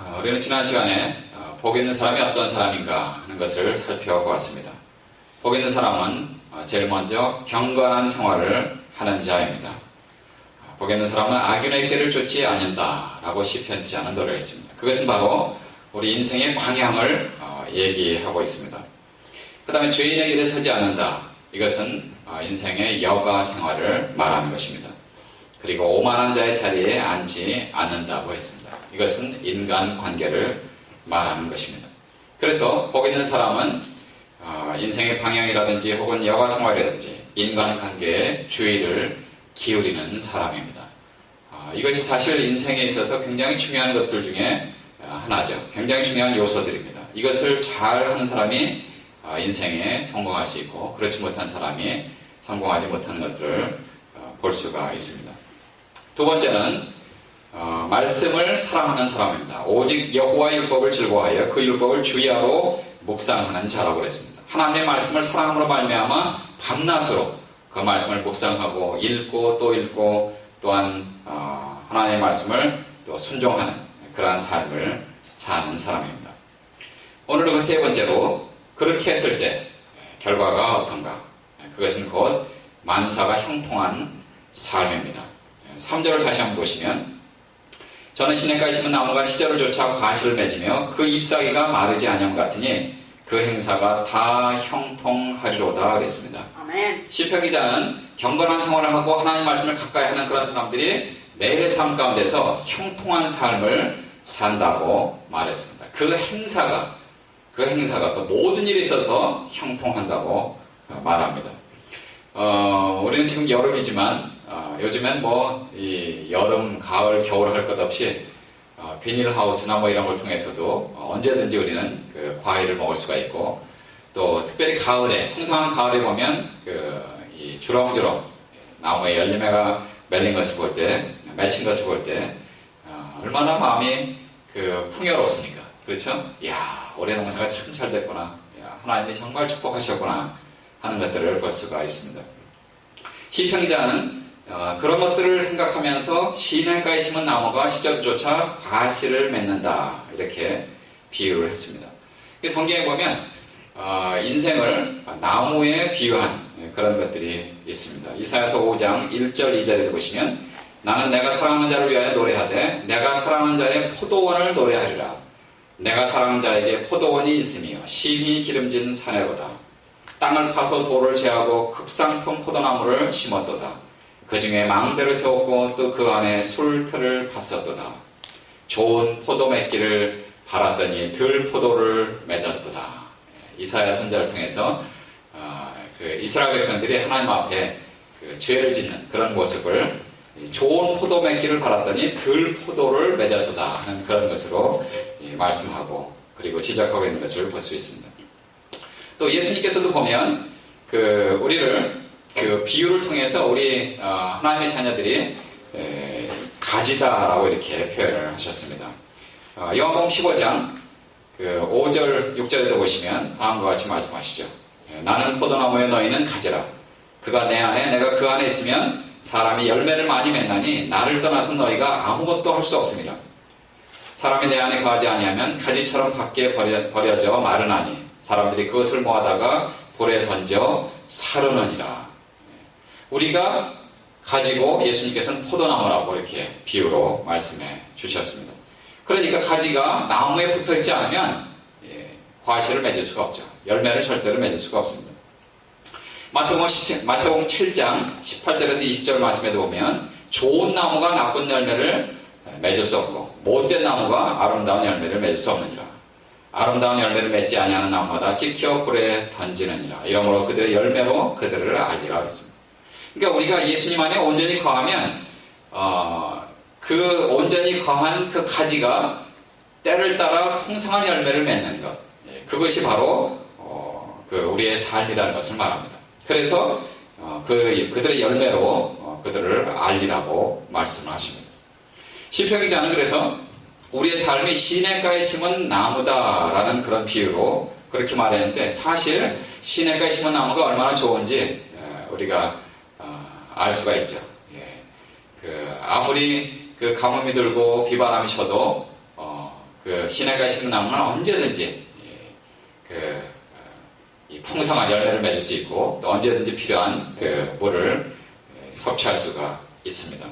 우리는 지난 시간에 복 있는 사람이 어떤 사람인가 하는 것을 살펴보았습니다. 복 있는 사람은 제일 먼저 경건한 생활을 하는 자입니다. 복 있는 사람은 악인의 길을 쫓지 않는다라고 시편 기자는 노래했습니다. 그것은 바로 우리 인생의 방향을 얘기하고 있습니다. 그 다음에 죄인의 길에 서지 않는다. 이것은 인생의 여가 생활을 말하는 것입니다. 그리고 오만한 자의 자리에 앉지 않는다고 했습니다. 이것은 인간관계를 말하는 것입니다. 그래서 복 있는 사람은 인생의 방향이라든지 혹은 여가생활이라든지 인간관계에 주의를 기울이는 사람입니다. 이것이 사실 인생에 있어서 굉장히 중요한 것들 중에 하나죠. 굉장히 중요한 요소들입니다. 이것을 잘하는 사람이 인생에 성공할 수 있고 그렇지 못한 사람이 성공하지 못하는 것들을 볼 수가 있습니다. 두 번째는 말씀을 사랑하는 사람입니다. 오직 여호와의 율법을 즐거워하여 그 율법을 주야로 묵상하는 자라고 그랬습니다. 하나님의 말씀을 사랑함으로 말미암아 밤낮으로 그 말씀을 묵상하고 읽고 또 읽고 또한 하나님의 말씀을 또 순종하는 그러한 삶을 사는 사람입니다. 오늘은 그 세 번째로 그렇게 했을 때 결과가 어떤가? 그것은 곧 만사가 형통한 삶입니다. 3절을 다시 한번 보시면 저는 시냇가에 심은 나무가 시절을 쫓아 과실을 맺으며 그 잎사귀가 마르지 아니함 같으니 그 행사가 다 형통하리로다 그랬습니다. 아멘. 시편 기자는 경건한 생활을 하고 하나님 말씀을 가까이 하는 그런 사람들이 매일의 삶 가운데서 형통한 삶을 산다고 말했습니다. 그 행사가 그 모든 일에 있어서 형통한다고 말합니다. 우리는 지금 여름이지만 요즘엔 이 여름, 가을, 겨울 할 것 없이 비닐하우스나 이런 걸 통해서도 언제든지 우리는 그 과일을 먹을 수가 있고 또 특별히 가을에, 풍성한 가을에 보면 이 주렁주렁 나무에 열매가 맺힌 것을 볼 때 얼마나 마음이 풍요롭습니까? 그렇죠? 이야, 올해 농사가 참 잘 됐구나. 이야, 하나님이 정말 축복하셨구나 하는 것들을 볼 수가 있습니다. 시편 기자는 그런 것들을 생각하면서 시냇가에 심은 나무가 시절을 쫓아 과실을 맺는다 이렇게 비유를 했습니다. 성경에 보면 인생을 나무에 비유한 그런 것들이 있습니다. 이사야서 5장 1절 2절에도 보시면 나는 내가 사랑하는 자를 위하여 노래하되 내가 사랑하는 자의 포도원을 노래하리라. 내가 사랑하는 자에게 포도원이 있으며 심히 기름진 사내로다. 땅을 파서 돌을 제하고 극상품 포도나무를 심었도다. 그 중에 망대를 세웠고 또 그 안에 술틀을 팠었도다. 좋은 포도 맺기를 바랐더니 들 포도를 맺었도다. 이사야 선지자를 통해서 이스라엘 백성들이 하나님 앞에 죄를 짓는 그런 모습을 좋은 포도 맺기를 바랐더니 들 포도를 맺었도다 하는 그런 것으로 말씀하고 그리고 지적하고 있는 것을 볼 수 있습니다. 또 예수님께서도 보면 우리를 비유를 통해서 우리 하나님의 자녀들이 가지다라고 이렇게 표현을 하셨습니다. 요한복음 15장 5절 6절에도 보시면 다음과 같이 말씀하시죠. 나는 포도나무에 너희는 가지라. 그가 내 안에 내가 그 안에 있으면 사람이 열매를 많이 맺나니 나를 떠나서 너희가 아무것도 할 수 없습니다. 사람이 내 안에 거하지 아니하면 가지처럼 밖에 버려져 마르나니 사람들이 그것을 모아다가 불에 던져 사르느니라. 우리가 가지고 예수님께서는 포도나무라고 이렇게 비유로 말씀해 주셨습니다. 그러니까 가지가 나무에 붙어있지 않으면 과실을 맺을 수가 없죠. 열매를 절대로 맺을 수가 없습니다. 마태복음 7장 18절에서 20절 말씀에도 보면 좋은 나무가 나쁜 열매를 맺을 수 없고 못된 나무가 아름다운 열매를 맺을 수 없느니라. 아름다운 열매를 맺지 아니하는 나무마다 찍혀 불에 던지느니라. 이러므로 그들의 열매로 그들을 알리라 했습니다. 그러니까 우리가 예수님 안에 온전히 거하면 그 온전히 거한 그 가지가 때를 따라 풍성한 열매를 맺는 것, 그것이 바로 우리의 삶이라는 것을 말합니다. 그래서 그들의 열매로 그들을 알리라고 말씀을 하십니다. 시편 기자는 그래서 우리의 삶이 시냇가에 심은 나무다라는 그런 비유로 그렇게 말했는데 사실 시냇가에 심은 나무가 얼마나 좋은지 우리가 알 수가 있죠. 아무리 가뭄이 들고 비바람이 쳐도 그 시냇가에 심은 나무는 언제든지 이 풍성한 열매를 맺을 수 있고 또 언제든지 필요한 그 물을 섭취할 수가 있습니다.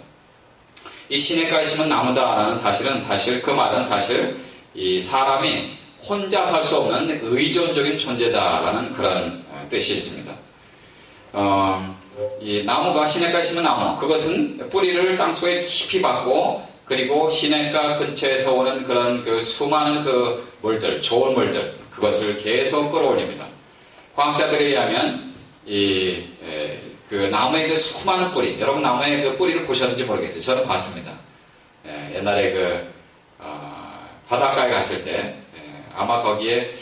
이 시냇가에 심은 나무다라는 사실 그 말은 사실 이 사람이 혼자 살 수 없는 의존적인 존재다라는 그런 뜻이 있습니다. 이 나무가 시냇가에 심은 나무, 그것은 뿌리를 땅속에 깊이 박고 그리고 시냇가 근처에서 오는 그런 그 수많은 그 물들, 좋은 물들, 그것을 계속 끌어올립니다. 과학자들에 의하면 그 나무의 그 수많은 뿌리, 여러분 나무의 그 뿌리를 보셨는지 모르겠어요. 저는 봤습니다. 옛날에 바닷가에 갔을 때 아마 거기에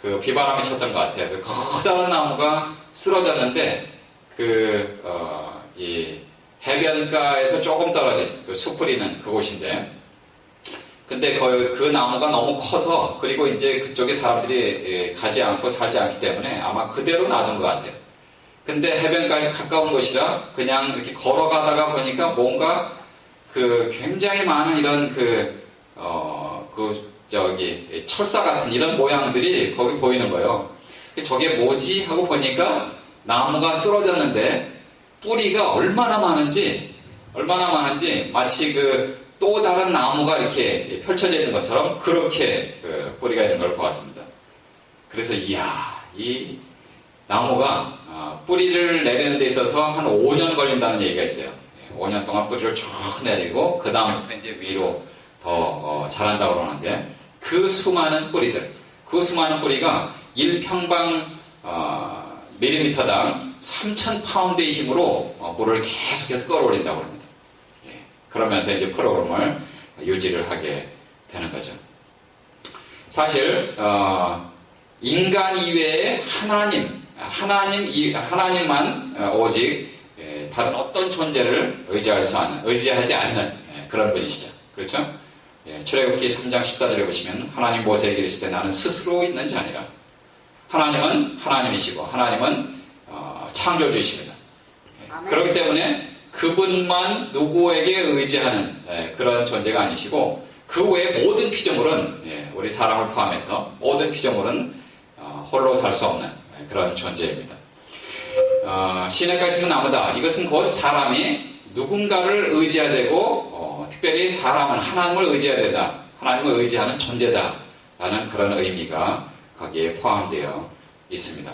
그 비바람이 쳤던 것 같아요. 그 커다란 나무가 쓰러졌는데 이 해변가에서 조금 떨어진 그 수풀이는 그곳인데, 근데 그 나무가 너무 커서 그리고 이제 그쪽에 사람들이 가지 않고 살지 않기 때문에 아마 그대로 놔둔 것 같아요. 근데 해변가에서 가까운 곳이라 그냥 이렇게 걸어가다가 보니까 뭔가 그 굉장히 많은 이런 철사 같은 이런 모양들이 거기 보이는 거예요. 저게 뭐지? 하고 보니까 나무가 쓰러졌는데 뿌리가 얼마나 많은지 마치 또 다른 나무가 이렇게 펼쳐져 있는 것처럼 그렇게 뿌리가 있는 걸 보았습니다. 그래서 이야, 이 나무가 뿌리를 내리는 데 있어서 한 5년 걸린다는 얘기가 있어요. 5년 동안 뿌리를 쭉 내리고 그 다음부터 이제 위로 더 자란다고 그러는데 그 수많은 뿌리가 1평방 밀리미터당 3,000파운드의 힘으로 물을 계속해서 끌어올린다고 합니다. 그러면서 이제 프로그램을 유지를 하게 되는 거죠. 사실 인간 이외에 하나님만 오직 다른 어떤 존재를 의지하지 않는 그런 분이시죠. 그렇죠? 출애굽기 3장 14절에 보시면 하나님 모세에게 이르시되 나는 스스로 있는 자니라. 하나님은 하나님이시고 하나님은 창조주이십니다. 그렇기 때문에 그분만 누구에게 의지하는 그런 존재가 아니시고 그 외의 모든 피조물은 우리 사람을 포함해서 모든 피조물은 홀로 살 수 없는 그런 존재입니다. 시냇가에 심은 나무다. 이것은 곧 사람이 누군가를 의지해야 되고 특별히 사람은 하나님을 의지해야 된다. 하나님을 의지하는 존재다 라는 그런 의미가 거기에 포함되어 있습니다.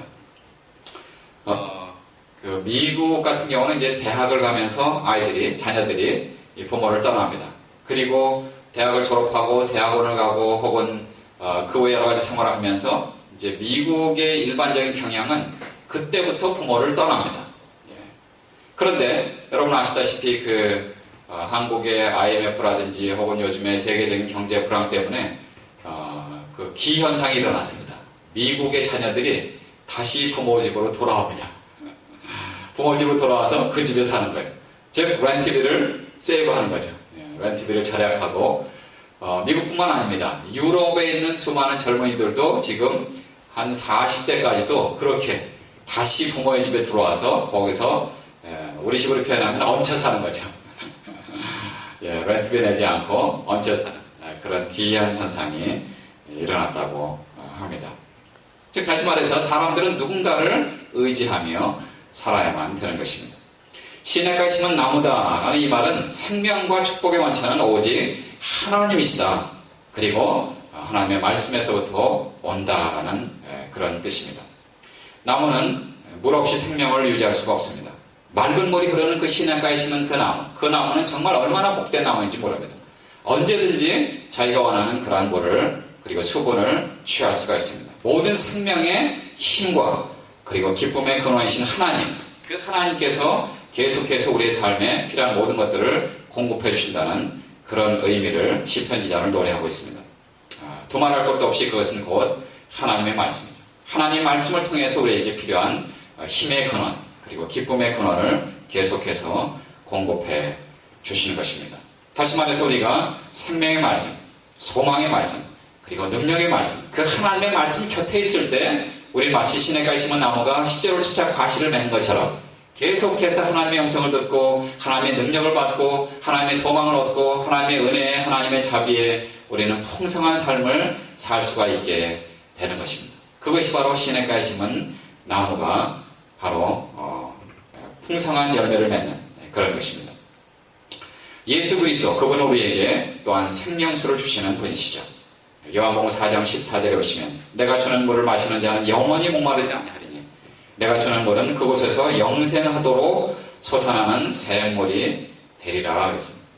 미국 같은 경우는 이제 대학을 가면서 자녀들이 부모를 떠납니다. 그리고 대학을 졸업하고 대학원을 가고 혹은 그 외 여러 가지 생활을 하면서 이제 미국의 일반적인 경향은 그때부터 부모를 떠납니다. 그런데 여러분 아시다시피 한국의 IMF라든지 혹은 요즘의 세계적인 경제 불황 때문에 그 기현상이 일어났습니다. 미국의 자녀들이 다시 부모 집으로 돌아옵니다. 부모 집으로 돌아와서 그 집에 사는 거예요. 즉 렌트비를 세이브하는 거죠. 렌트비를 절약하고 미국뿐만 아닙니다. 유럽에 있는 수많은 젊은이들도 지금 한 40대까지도 그렇게 다시 부모의 집에 들어와서 거기서 우리 식으로 표현하면 얹혀 사는 거죠. 렌트비 내지 않고 얹혀 사는 그런 기이한 현상이 일어났다고 합니다. 즉 다시 말해서 사람들은 누군가를 의지하며 살아야만 되는 것입니다. 시냇가에 심은 나무다라는 이 말은 생명과 축복의 원천은 오직 하나님이시다. 그리고 하나님의 말씀에서부터 온다라는 그런 뜻입니다. 나무는 물 없이 생명을 유지할 수가 없습니다. 맑은 물이 흐르는 그 시냇가에 심은 그 나무는 정말 얼마나 복된 나무인지 모릅니다. 언제든지 자기가 원하는 그러한 물을 그리고 수분을 취할 수가 있습니다. 모든 생명의 힘과 그리고 기쁨의 근원이신 하나님, 그 하나님께서 계속해서 우리의 삶에 필요한 모든 것들을 공급해 주신다는 그런 의미를 시편 기자는 노래하고 있습니다. 두말할 것도 없이 그것은 곧 하나님의 말씀이죠. 하나님의 말씀을 통해서 우리에게 필요한 힘의 근원 그리고 기쁨의 근원을 계속해서 공급해 주시는 것입니다. 다시 말해서 우리가 생명의 말씀, 소망의 말씀, 그리고 능력의 말씀, 그 하나님의 말씀 곁에 있을 때 우리 마치 시냇가에 심은 나무가 시절을 쫓아 과실을 맺는 것처럼 계속해서 하나님의 음성을 듣고 하나님의 능력을 받고 하나님의 소망을 얻고 하나님의 은혜에 하나님의 자비에 우리는 풍성한 삶을 살 수가 있게 되는 것입니다. 그것이 바로 시냇가에 심은 나무가 바로 풍성한 열매를 맺는 그런 것입니다. 예수 그리스도 그분은 우리에게 또한 생명수를 주시는 분이시죠. 요한복음 4장 14절에 보시면 내가 주는 물을 마시는 자는 영원히 목마르지 아니하리니 내가 주는 물은 그곳에서 영생하도록 솟아나는 샘물이 되리라 그랬습니다.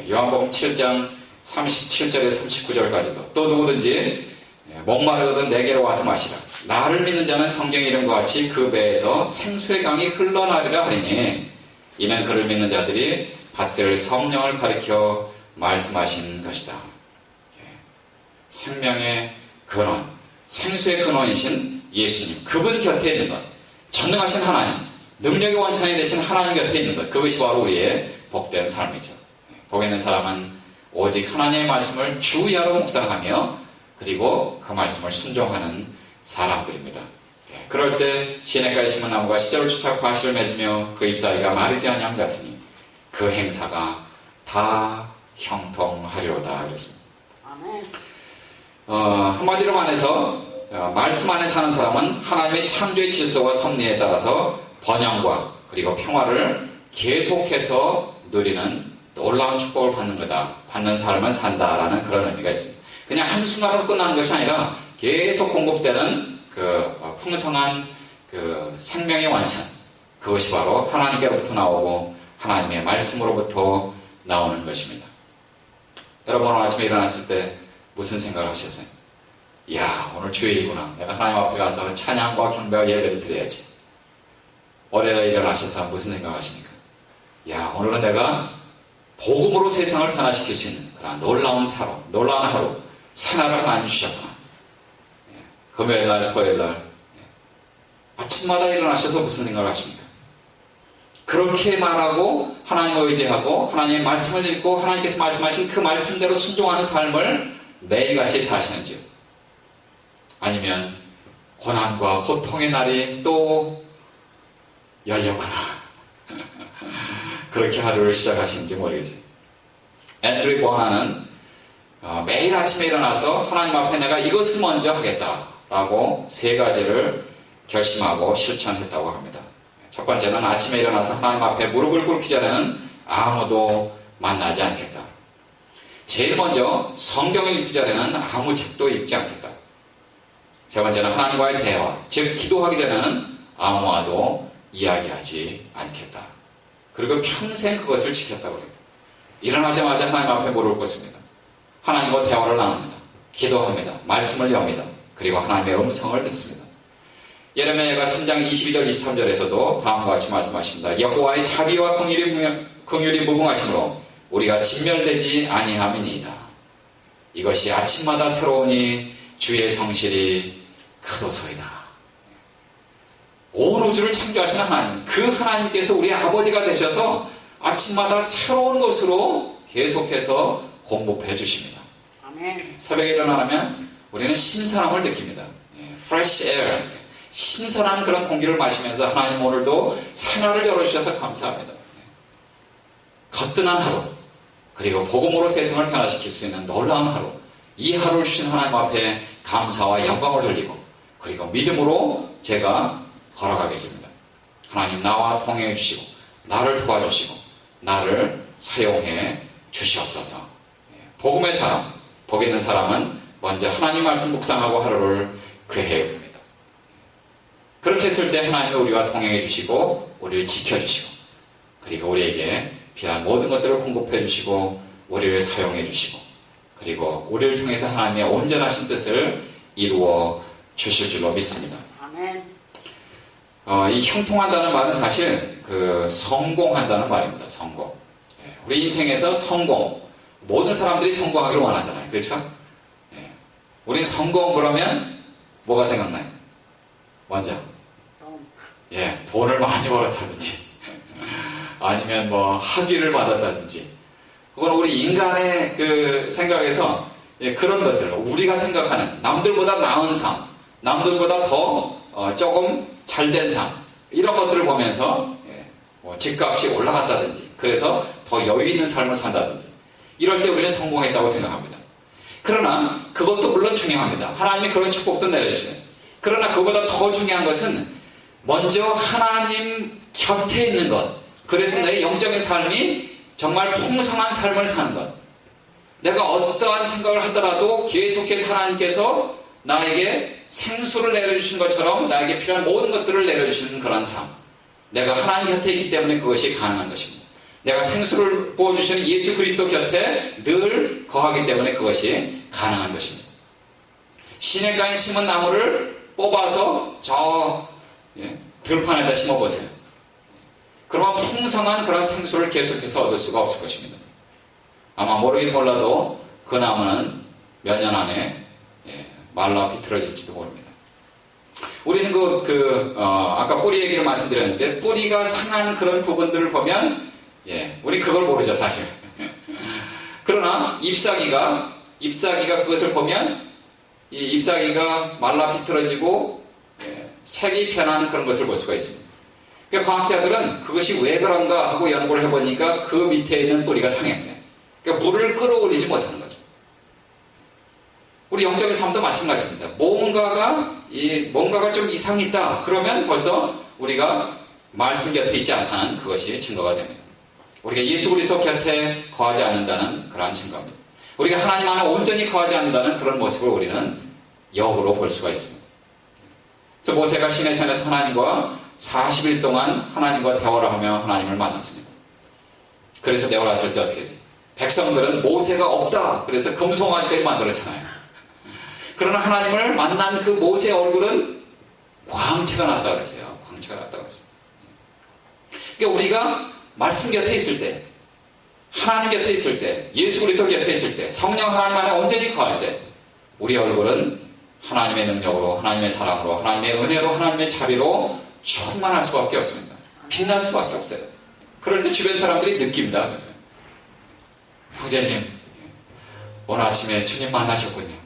요한복음 7장 37절에서 39절까지도 또 누구든지 목마르거든 내게로 와서 마시라. 나를 믿는 자는 성경 이름과 같이 그 배에서 생수의 강이 흘러나리라 하리니 이는 그를 믿는 자들이 받들 성령을 가리켜 말씀하신 것이다. 생명의 근원, 생수의 근원이신 예수님, 그분 곁에 있는 것, 전능하신 하나님, 능력의 원천이 되신 하나님 곁에 있는 것, 그것이 바로 우리의 복된 삶이죠. 복 있는 사람은 오직 하나님의 말씀을 주야로 묵상하며 그리고 그 말씀을 순종하는 사람들입니다. 그럴 때 시냇가에 심은 나무가 시절을 쫓아 과실을 맺으며 그 잎사귀가 마르지 아니함 같으니 그 행사가 다 형통하리로다 그랬습니다. 아멘. 한마디로 말해서 말씀 안에 사는 사람은 하나님의 창조의 질서와 섭리에 따라서 번영과 그리고 평화를 계속해서 누리는 놀라운 축복을 받는 거다. 받는 삶을 산다라는 그런 의미가 있습니다. 그냥 한순간으로 끝나는 것이 아니라 계속 공급되는 그 풍성한 그 생명의 완천, 그것이 바로 하나님께로부터 나오고 하나님의 말씀으로부터 나오는 것입니다. 여러분 오늘 아침에 일어났을 때 무슨 생각을 하셨어요? 이야, 오늘 주일이구나. 내가 하나님 앞에 가서 찬양과 경배와 예배를 드려야지. 올해가 일어나셔서 무슨 생각하십니까? 이야, 오늘은 내가 복음으로 세상을 변화시킬 수 있는 그런 놀라운 하루, 새날을 하나님 주셨구나. 금요일날, 토요일날 아침마다 일어나셔서 무슨 생각을 하십니까? 그렇게 말하고 하나님을 의지하고 하나님의 말씀을 읽고 하나님께서 말씀하신 그 말씀대로 순종하는 삶을 매일같이 사시는지요? 아니면 고난과 고통의 날이 또 열렸구나. 그렇게 하루를 시작하시는지 모르겠어요. 앤드류 보나는 매일 아침에 일어나서 하나님 앞에 내가 이것을 먼저 하겠다라고 3가지를 결심하고 실천했다고 합니다. 첫 번째는 아침에 일어나서 하나님 앞에 무릎을 꿇기 전에는 아무도 만나지 않겠다. 제일 먼저 성경을 읽기 전에는 아무 책도 읽지 않겠다. 세 번째는 하나님과의 대화, 즉 기도하기 전에는 아무와도 이야기하지 않겠다. 그리고 평생 그것을 지켰다고 합니다. 일어나자마자 하나님 앞에 무릎을 꿇습니다. 하나님과 대화를 나눕니다. 기도합니다. 말씀을 엽니다. 그리고 하나님의 음성을 듣습니다. 예레미야가 3장 22절 23절에서도 다음과 같이 말씀하십니다. 여호와의 자비와 긍휼이 무궁하심으로 우리가 진멸되지 아니함이니이다. 이것이 아침마다 새로우니 주의 성실이 크도소이다. 온 우주를 창조하신 하나님, 그 하나님께서 우리 아버지가 되셔서 아침마다 새로운 것으로 계속해서 공급해 주십니다. 아멘. 새벽에 일어나면 우리는 신선함을 느낍니다. fresh air, 신선한 그런 공기를 마시면서 하나님 오늘도 새날을 열어주셔서 감사합니다. 거뜬한 하루, 그리고 복음으로 세상을 변화시킬 수 있는 놀라운 하루, 이 하루를 주신 하나님 앞에 감사와 영광을 돌리고 그리고 믿음으로 제가 걸어가겠습니다. 하나님 나와 통행해 주시고 나를 도와주시고 나를 사용해 주시옵소서. 복음의 사람, 복 있는 사람은 먼저 하나님 말씀 묵상하고 하루를 괴해야 됩니다. 그렇게 했을 때 하나님이 우리와 통행해 주시고 우리를 지켜주시고 그리고 우리에게 필요한 모든 것들을 공급해 주시고 우리를 사용해 주시고 그리고 우리를 통해서 하나님의 온전하신 뜻을 이루어 주실 줄로 믿습니다. 아멘. 이 형통한다는 말은 사실 성공한다는 말입니다. 성공. 우리 인생에서 성공, 모든 사람들이 성공하기를 원하잖아요. 그렇죠? 우리 성공 그러면 뭐가 생각나요? 먼저 돈을 많이 벌었다든지 아니면 뭐 학위를 받았다든지 그건 우리 인간의 그 생각에서 그런 것들, 우리가 생각하는 남들보다 나은 삶, 남들보다 더 조금 잘된 삶, 이런 것들을 보면서 집값이 올라갔다든지, 그래서 더 여유 있는 삶을 산다든지, 이럴 때 우리는 성공했다고 생각합니다. 그러나 그것도 물론 중요합니다. 하나님이 그런 축복도 내려주세요. 그러나 그보다 더 중요한 것은 먼저 하나님 곁에 있는 것, 그래서 내 영적인 삶이 정말 풍성한 삶을 사는 것, 내가 어떠한 생각을 하더라도 계속해서 하나님께서 나에게 생수를 내려주신 것처럼 나에게 필요한 모든 것들을 내려주시는 그런 삶, 내가 하나님 곁에 있기 때문에 그것이 가능한 것입니다. 내가 생수를 부어주시는 예수 그리스도 곁에 늘 거하기 때문에 그것이 가능한 것입니다. 시냇가에 심은 나무를 뽑아서 저 들판에다 심어보세요. 그러면 풍성한 그런 생수를 계속해서 얻을 수가 없을 것입니다. 아마 모르긴 몰라도 그 나무는 몇 년 안에 말라 비틀어질지도 모릅니다. 우리는 아까 뿌리 얘기를 말씀드렸는데, 뿌리가 상한 그런 부분들을 보면 우리 그걸 모르죠, 사실. 그러나 잎사귀가 그것을 보면 이 잎사귀가 말라 비틀어지고 색이 변하는 그런 것을 볼 수가 있습니다. 그러니까 과학자들은 그것이 왜 그런가 하고 연구를 해보니까 그 밑에 있는 뿌리가 상했어요. 그러니까 물을 끌어올리지 못하는 거죠. 우리 영적인 삶도 마찬가지입니다. 뭔가가 좀 이상이 있다. 그러면 벌써 우리가 말씀 곁에 있지 않다는 그것이 증거가 됩니다. 우리가 예수 그리스도 곁에 거하지 않는다는 그러한 증거입니다. 우리가 하나님 안에 온전히 거하지 않는다는 그런 모습을 우리는 역으로 볼 수가 있습니다. 그래서 모세가 시내산에서 하나님과 40일 동안 하나님과 대화를 하며 하나님을 만났습니다. 그래서 대화를 했을 때 어떻게 했어요? 백성들은 모세가 없다. 그래서 금송아지까지 만들었잖아요. 그러나 하나님을 만난 그 모세의 얼굴은 광채가 났다고 그랬어요. 광채가 났다고 그랬어요. 그러니까 우리가 말씀 곁에 있을 때, 하나님 곁에 있을 때, 예수 그리스도 곁에 있을 때, 성령 하나님 안에 온전히 거할 때, 우리 얼굴은 하나님의 능력으로, 하나님의 사랑으로, 하나님의 은혜로, 하나님의 자비로 충만할 수밖에 없습니다. 빛날 수밖에 없어요. 그럴 때 주변 사람들이 느낍니다. 그래서 형제님, 오늘 아침에 주님 만나셨군요.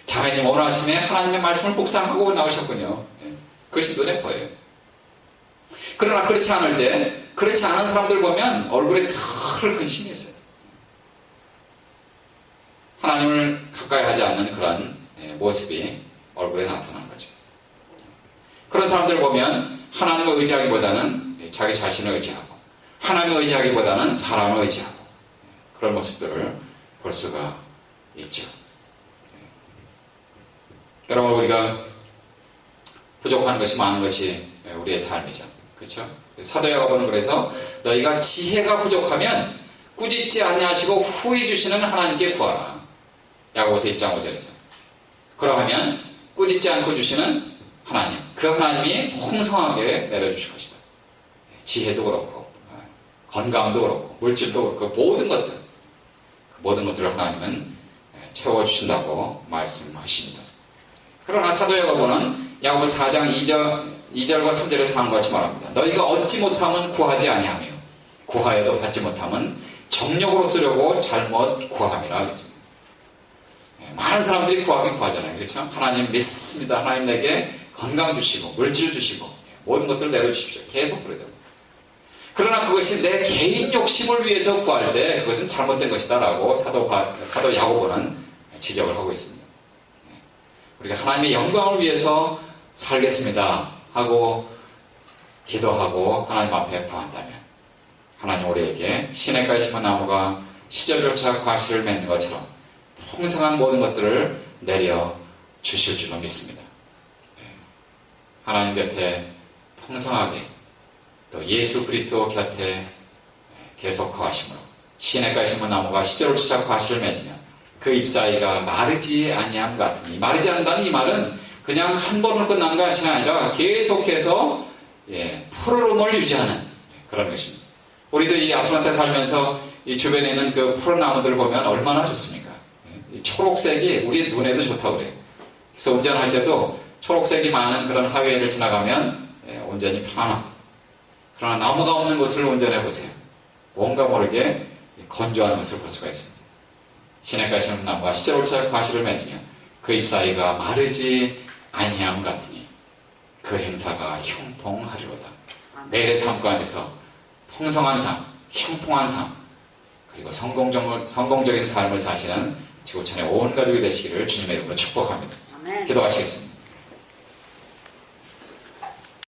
자매님, 오늘 아침에 하나님의 말씀을 묵상하고 나오셨군요. 그것이 눈에 보여요. 그러나 그렇지 않은 사람들 보면 얼굴에 늘 근심이 있어요. 하나님을 가까이 하지 않는 그런 모습이 얼굴에 나타나는 거죠. 그런 사람들 보면 하나님을 의지하기보다는 자기 자신을 의지하고, 하나님을 의지하기보다는 사람을 의지하고, 그런 모습들을 볼 수가 있죠. 여러분, 우리가 부족한 것이 많은 것이 우리의 삶이죠. 그렇죠? 사도 야고보는 그래서 너희가 지혜가 부족하면 꾸짖지 아니하시고 후히 주시는 하나님께 구하라. 야고보서 1장 5절에서. 그러하면 꾸짖지 않고 주시는 하나님, 그 하나님이 풍성하게 내려주실 것이다. 지혜도 그렇고, 건강도 그렇고, 물질도 그렇고, 모든 것들을 하나님은 채워주신다고 말씀하십니다. 그러나 사도 야고보는 야고보 4장 2절과 3절에서 다음과 같이 말합니다. 너희가 얻지 못하면 구하지 아니하며 구하여도 받지 못하면 정력으로 쓰려고 잘못 구함이라 하겠습니다. 많은 사람들이 구하긴 구하잖아요. 그렇죠? 하나님 믿습니다. 하나님 내게 건강 주시고 물질 주시고 모든 것들을 내려주십시오. 계속 그러죠. 그러나 그것이 내 개인 욕심을 위해서 구할 때 그것은 잘못된 것이다 라고 사도 야고보는 지적을 하고 있습니다. 우리가 하나님의 영광을 위해서 살겠습니다 하고 기도하고 하나님 앞에 구한다면 하나님 우리에게 시냇가에 심은 나무가 시절조차 과실을 맺는 것처럼 풍성한 모든 것들을 내려 주실 줄로 믿습니다. 하나님 곁에 풍성하게 또 예수 그리스도 곁에 계속 거하심으로 시냇가에 심은 나무가 시절조차 과실을 맺으며 그 잎사귀가 마르지 아니함 같으니, 마르지 않는다는 이 말은 그냥 한 번으로 끝나는 것이 아니라 계속해서 푸르름을 유지하는 그런 것입니다. 우리도 이 아틀란타에 살면서 이 주변에 있는 그 푸른 나무들을 보면 얼마나 좋습니까? 이 초록색이 우리 눈에도 좋다고 그래요. 그래서 운전할 때도 초록색이 많은 그런 하이웨이를 지나가면 운전이 편안하고, 그러나 나무가 없는 곳을 운전해 보세요. 뭔가 모르게 건조한 것을 볼 수가 있습니다. 시냇가에 심은 나무가 시절조차 과실을 맺으며 그 잎사귀가 마르지 아니함 같으니 그 행사가 형통하리로다. 매일의 삶 가운데서 풍성한 삶, 형통한 삶, 그리고 성공적인 삶을 사시는 지구촌의 온 가족이 되시기를 주님의 이름으로 축복합니다. 아멘. 기도하시겠습니다.